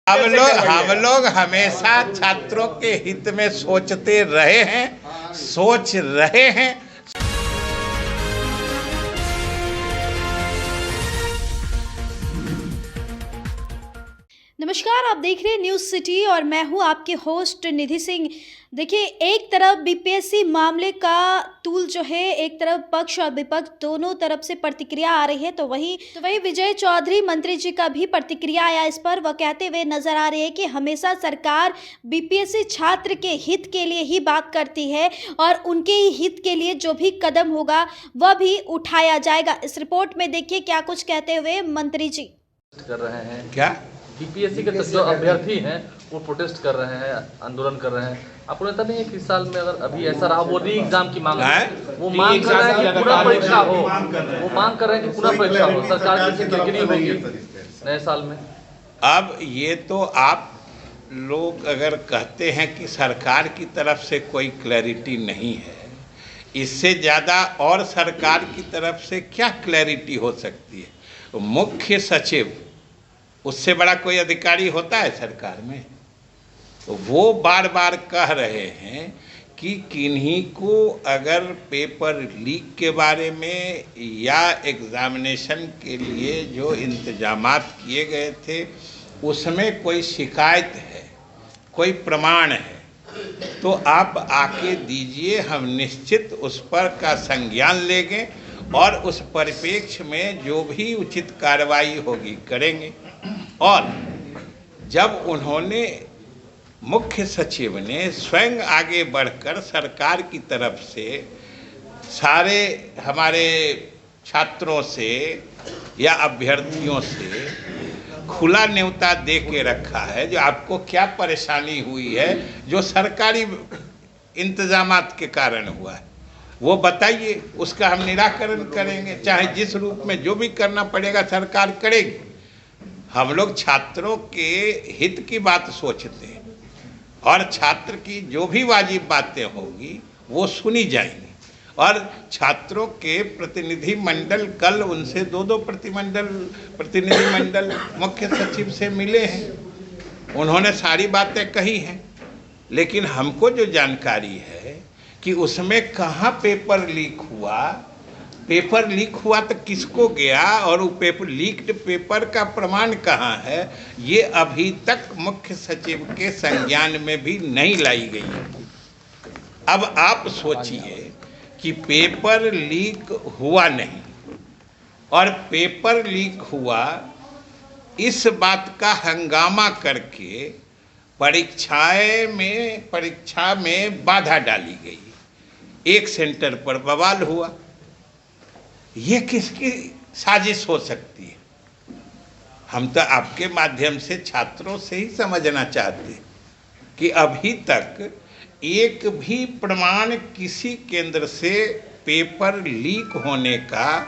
हम लोग हमेशा छात्रों के हित में सोचते रहे हैं, सोच रहे हैं। नमस्कार, आप देख रहे हैं न्यूज़ सिटी और मैं हूं आपके होस्ट निधि सिंह। देखिए, एक तरफ बीपीएससी मामले का तूल जो है, एक तरफ पक्ष और विपक्ष दोनों तरफ से प्रतिक्रिया आ रही है, तो वही विजय चौधरी मंत्री जी का भी प्रतिक्रिया आया इस पर। वह कहते हुए नजर आ रहे हैं कि हमेशा सरकार बीपीएससी छात्र के हित के लिए ही बात करती है और उनके ही हित के लिए जो भी कदम होगा वह भी उठाया जाएगा। इस रिपोर्ट में देखिए क्या कुछ कहते हुए मंत्री जी कर रहे हैं। क्या बीपीएससी के जो अभ्यर्थी हैं वो प्रोटेस्ट कर रहे हैं, आंदोलन कर रहे हैं। आपको लगता नहीं है कि इस साल में अगर अभी ऐसा रहा, वो री एग्जाम की मांग है, वो मांग कर रहे हैं कि पुनः परीक्षा हो, वो मांग कर रहे हैं कि पुनः परीक्षा हो, सरकार की किरकिरी होगी नए साल में। अब ये तो आप लोग अगर कहते हैं कि सरकार की तरफ से कोई क्लैरिटी नहीं है, इससे ज़्यादा और सरकार की तरफ से क्या क्लैरिटी हो सकती है? मुख्य सचिव, उससे बड़ा कोई अधिकारी होता है सरकार में? तो वो बार बार कह रहे हैं कि किन्हीं को अगर पेपर लीक के बारे में या एग्जामिनेशन के लिए जो इंतजामात किए गए थे उसमें कोई शिकायत है, कोई प्रमाण है, तो आप आके दीजिए, हम निश्चित उस पर का संज्ञान लेंगे और उस परिप्रेक्ष्य में जो भी उचित कार्रवाई होगी करेंगे। और जब उन्होंने, मुख्य सचिव ने स्वयं आगे बढ़कर सरकार की तरफ से सारे हमारे छात्रों से या अभ्यर्थियों से खुला न्योता दे के रखा है, जो आपको क्या परेशानी हुई है जो सरकारी इंतजामात के कारण हुआ है वो बताइए, उसका हम निराकरण करेंगे, चाहे जिस रूप में जो भी करना पड़ेगा सरकार करेगी। हम लोग छात्रों के हित की बात सोचते हैं और छात्र की जो भी वाजिब बातें होगी वो सुनी जाएंगी। और छात्रों के प्रतिनिधि मंडल, कल उनसे दो प्रतिनिधि मंडल मुख्य सचिव से मिले हैं, उन्होंने सारी बातें कही हैं। लेकिन हमको जो जानकारी है कि उसमें कहाँ पेपर लीक हुआ तो किसको गया और वो लीक्ड पेपर का प्रमाण कहाँ है, ये अभी तक मुख्य सचिव के संज्ञान में भी नहीं लाई गई है। अब आप सोचिए कि पेपर लीक हुआ नहीं और पेपर लीक हुआ, इस बात का हंगामा करके परीक्षा में बाधा डाली गई, एक सेंटर पर बवाल हुआ। ये किसकी साजिश हो सकती है? हम तो आपके माध्यम से छात्रों से ही समझना चाहते हैं कि अभी तक एक भी प्रमाण किसी केंद्र से पेपर लीक होने का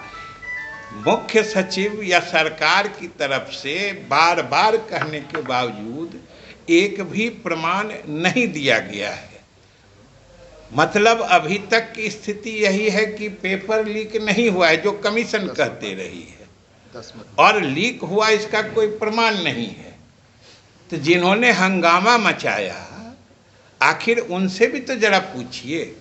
मुख्य सचिव या सरकार की तरफ से बार बार कहने के बावजूद एक भी प्रमाण नहीं दिया गया है। मतलब अभी तक की स्थिति यही है कि पेपर लीक नहीं हुआ है, जो कमीशन कहते रही है, और लीक हुआ इसका कोई प्रमाण नहीं है। तो जिन्होंने हंगामा मचाया, आखिर उनसे भी तो जरा पूछिए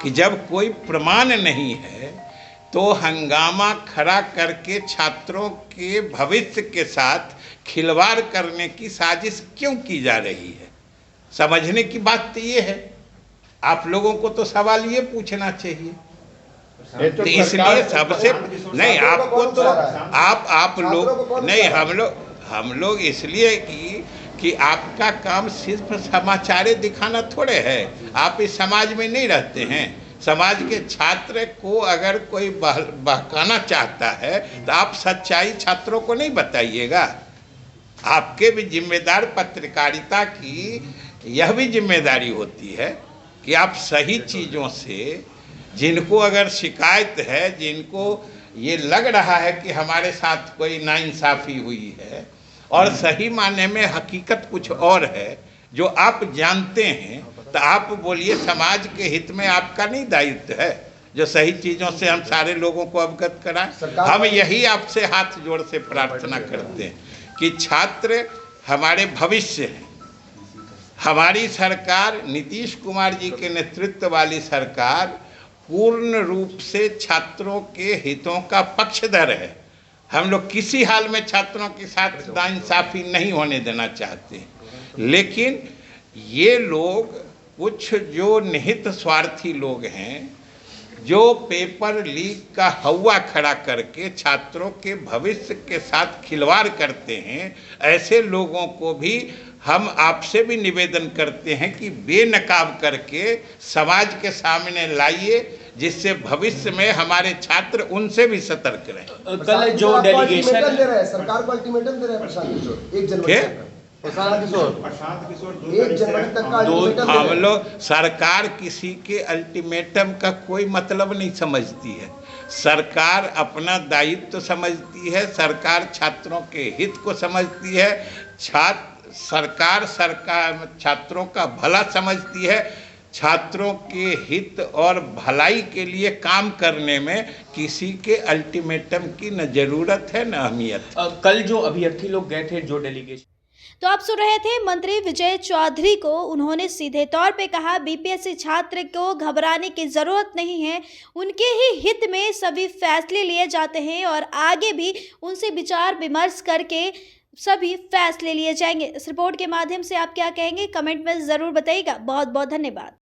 कि जब कोई प्रमाण नहीं है तो हंगामा खड़ा करके छात्रों के भविष्य के साथ खिलवाड़ करने की साजिश क्यों की जा रही है? समझने की बात तो ये है। आप लोगों को तो सवाल ये पूछना चाहिए। तो इसलिए सबसे नहीं, आपको तो आप लोग नहीं, हम लोग इसलिए कि आपका काम सिर्फ समाचार दिखाना थोड़े है। आप इस समाज में नहीं रहते हैं। समाज के छात्र को अगर कोई बहकाना चाहता है तो आप सच्चाई छात्रों को नहीं बताइएगा। आपके भी जिम्मेदार पत्रकारिता की यह भी जिम्मेदारी होती है कि आप सही चीज़ों से, जिनको अगर शिकायत है, जिनको ये लग रहा है कि हमारे साथ कोई नाइंसाफ़ी हुई है और सही माने में हकीकत कुछ और है जो आप जानते हैं, तो आप बोलिए। समाज के हित में आपका नहीं दायित्व है जो सही चीज़ों से हम सारे लोगों को अवगत कराएं? हम यही आपसे हाथ जोड़ से प्रार्थना करते हैं कि छात्र हमारे भविष्य हैं। हमारी सरकार, नीतीश कुमार जी के नेतृत्व वाली सरकार पूर्ण रूप से छात्रों के हितों का पक्षधर है। हम लोग किसी हाल में छात्रों के साथ नाइंसाफी नहीं होने देना चाहते। लेकिन ये लोग, कुछ जो निहित स्वार्थी लोग हैं, जो पेपर लीक का हवा खड़ा करके छात्रों के भविष्य के साथ खिलवाड़ करते हैं, ऐसे लोगों को भी हम आपसे भी निवेदन करते हैं कि बेनकाब करके समाज के सामने लाइए, जिससे भविष्य में हमारे छात्र उनसे भी सतर्क रहें। कल जो डेलीगेशन दे रहा है, सरकार को अल्टीमेटम दे रहा है प्रशांत किशोर, 1 जनवरी तक। प्रशांत किशोर 1 जनवरी तक का अल्टीमेटम दे रहा है। हम लोग, सरकार किसी के अल्टीमेटम का कोई मतलब नहीं समझती है। सरकार अपना दायित्व समझती है, सरकार छात्रों के हित को समझती है, सरकार छात्रों का भला समझती है। छात्रों के हित और भलाई के लिए काम करने में किसी के अल्टीमेटम की न जरूरत है न अहमियत। कल जो अभ्यर्थी लोग गए थे, जो डेलीगेशन, तो आप सुन रहे थे मंत्री विजय चौधरी को। उन्होंने सीधे तौर पे कहा बीपीएससी छात्र को घबराने की ज़रूरत नहीं है, उनके ही हित में सभी फैसले लिए जाते हैं और आगे भी उनसे विचार विमर्श करके सभी फैसले लिए जाएंगे। इस रिपोर्ट के माध्यम से आप क्या कहेंगे, कमेंट में ज़रूर बताइएगा। बहुत बहुत धन्यवाद।